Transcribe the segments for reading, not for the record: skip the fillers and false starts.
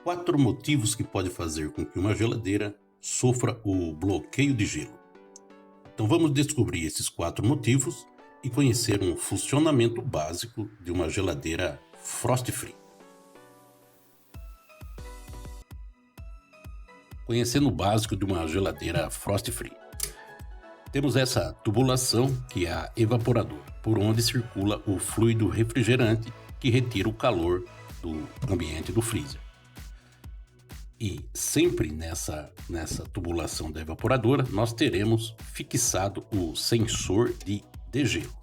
Quatro motivos que podem fazer com que uma geladeira sofra o bloqueio de gelo. Então vamos descobrir esses quatro motivos e conhecer um funcionamento básico de uma geladeira frost free. Conhecendo o básico de uma geladeira frost free. Temos essa tubulação, que é a evaporadora, por onde circula o fluido refrigerante que retira o calor do ambiente do freezer. E sempre nessa tubulação da evaporadora, nós teremos fixado o sensor de degelo.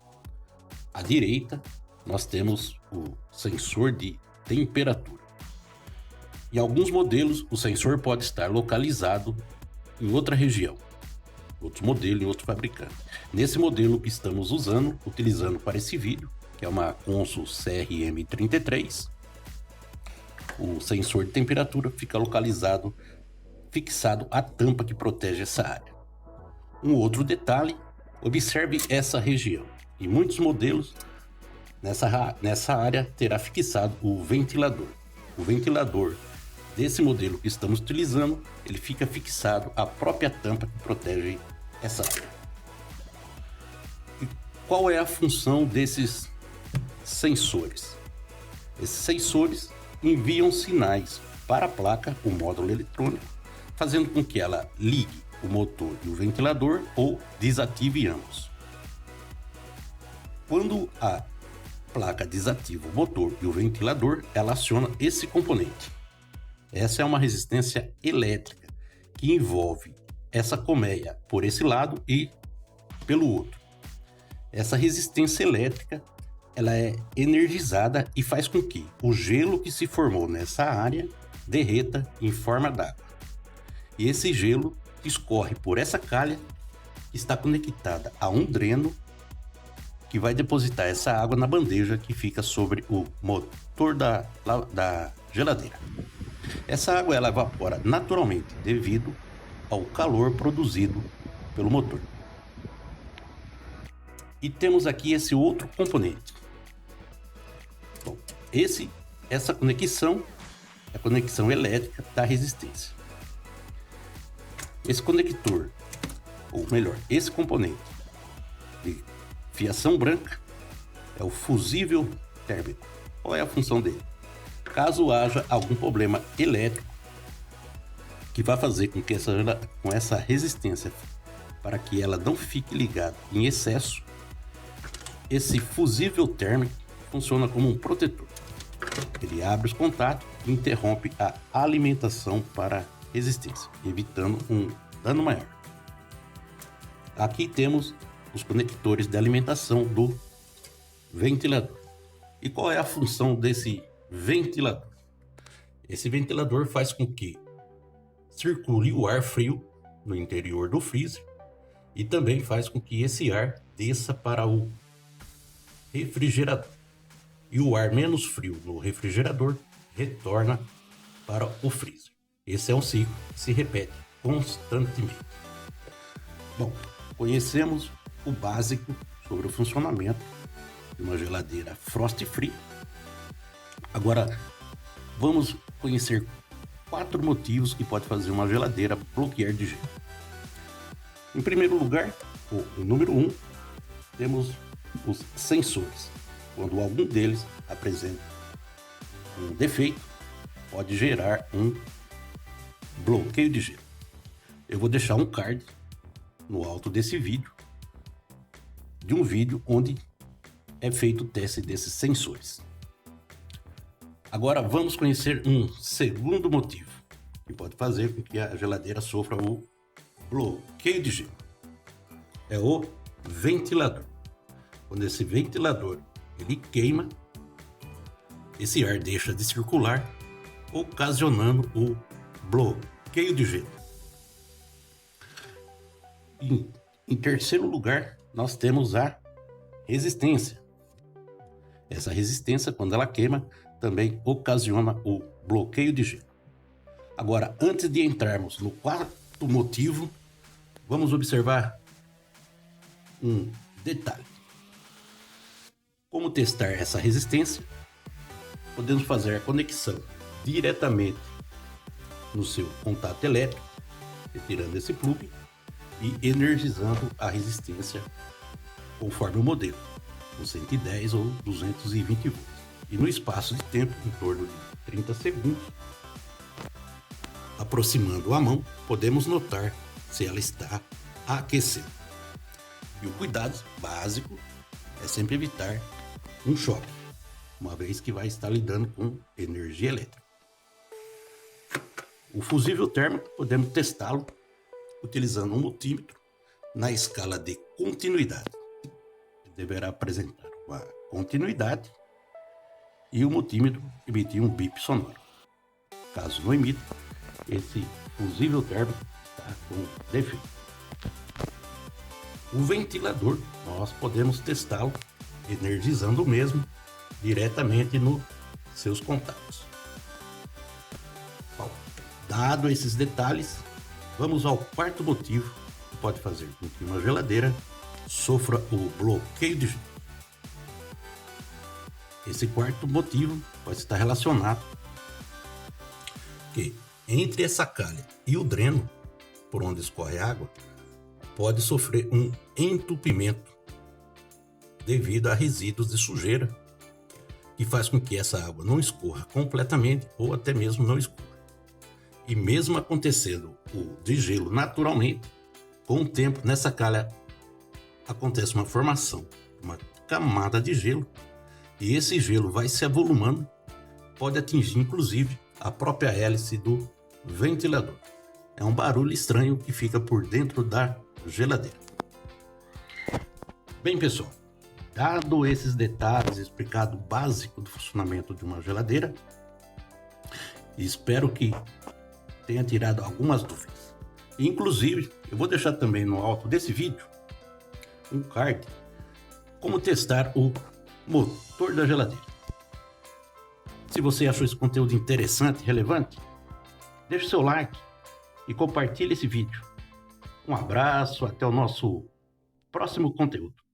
À direita, nós temos o sensor de temperatura. Em alguns modelos, o sensor pode estar localizado em outra região, outro modelo e outro fabricante. Nesse modelo que estamos utilizando para esse vídeo, que é uma Consul CRM33, o sensor de temperatura fica fixado à tampa que protege essa área. Um outro detalhe, observe essa região. Em muitos modelos, nessa área terá fixado o ventilador. O ventilador desse modelo que estamos utilizando, ele fica fixado à própria tampa que protege essa área. E qual é a função desses sensores? Esses sensores enviam sinais para a placa, o módulo eletrônico, fazendo com que ela ligue o motor e o ventilador ou desative ambos. Quando a placa desativa o motor e o ventilador, ela aciona esse componente. Essa é uma resistência elétrica que envolve essa colmeia por esse lado e pelo outro. Essa resistência elétrica, ela é energizada e faz com que o gelo que se formou nessa área derreta em forma d'água. E esse gelo escorre por essa calha que está conectada a um dreno que vai depositar essa água na bandeja que fica sobre o motor da geladeira. Essa água ela evapora naturalmente devido ao calor produzido pelo motor. E temos aqui esse outro componente. Bom, essa conexão é a conexão elétrica da resistência. Esse conector, ou melhor, esse componente de fiação branca é o fusível térmico. Qual é a função dele? Caso haja algum problema elétrico que vai fazer com que essa resistência, para que ela não fique ligada em excesso, esse fusível térmico funciona como um protetor. Ele abre os contatos e interrompe a alimentação para a resistência, evitando um dano maior. Aqui temos os conectores de alimentação do ventilador. E qual é a função desse ventilador? Esse ventilador faz com que circule o ar frio no interior do freezer e também faz com que esse ar desça para o refrigerador. E o ar menos frio no refrigerador retorna para o freezer. Esse é um ciclo que se repete constantemente. Bom, conhecemos o básico sobre o funcionamento de uma geladeira frost free. Agora vamos conhecer 4 motivos que pode fazer uma geladeira bloquear de gelo. Em primeiro lugar, o número 1, temos os sensores. Quando algum deles apresenta um defeito, pode gerar um bloqueio de gelo. Eu vou deixar um card no alto desse vídeo, de um vídeo onde é feito o teste desses sensores. Agora vamos conhecer um segundo motivo que pode fazer com que a geladeira sofra o bloqueio de gelo. É o ventilador. Quando esse ventilador ele queima, esse ar deixa de circular, ocasionando o bloqueio de gelo. Em terceiro lugar, nós temos a resistência. Essa resistência, quando ela queima, também ocasiona o bloqueio de gelo. Agora, antes de entrarmos no quarto motivo, vamos observar um detalhe. Como testar essa resistência? Podemos fazer a conexão diretamente no seu contato elétrico, retirando esse plug e energizando a resistência conforme o modelo, com 110 ou 220 volts. E no espaço de tempo, em torno de 30 segundos, aproximando a mão, podemos notar se ela está aquecendo. E o cuidado básico é sempre evitar um choque, uma vez que vai estar lidando com energia elétrica. O fusível térmico podemos testá-lo utilizando um multímetro na escala de continuidade. Deverá apresentar uma continuidade e o multímetro emitir um bip sonoro. Caso não emita, esse fusível térmico está com defeito. O ventilador, nós podemos testá-lo energizando o mesmo diretamente nos seus contatos. Bom, dado esses detalhes, vamos ao quarto motivo que pode fazer com que uma geladeira sofra o bloqueio de gelo. Esse quarto motivo pode estar relacionado que entre essa calha e o dreno, por onde escorre a água, pode sofrer um entupimento devido a resíduos de sujeira, que faz com que essa água não escorra completamente ou até mesmo não escorra. E mesmo acontecendo o degelo naturalmente, com o tempo nessa calha acontece uma formação, uma camada de gelo, e esse gelo vai se avolumando, pode atingir inclusive a própria hélice do ventilador. É um barulho estranho que fica por dentro da geladeira. Bem, pessoal, dado esses detalhes, explicado o básico do funcionamento de uma geladeira, espero que tenha tirado algumas dúvidas. Inclusive, eu vou deixar também no alto desse vídeo um card como testar o motor da geladeira. Se você achou esse conteúdo interessante e relevante, deixe seu like e compartilhe esse vídeo. Um abraço, até o nosso próximo conteúdo.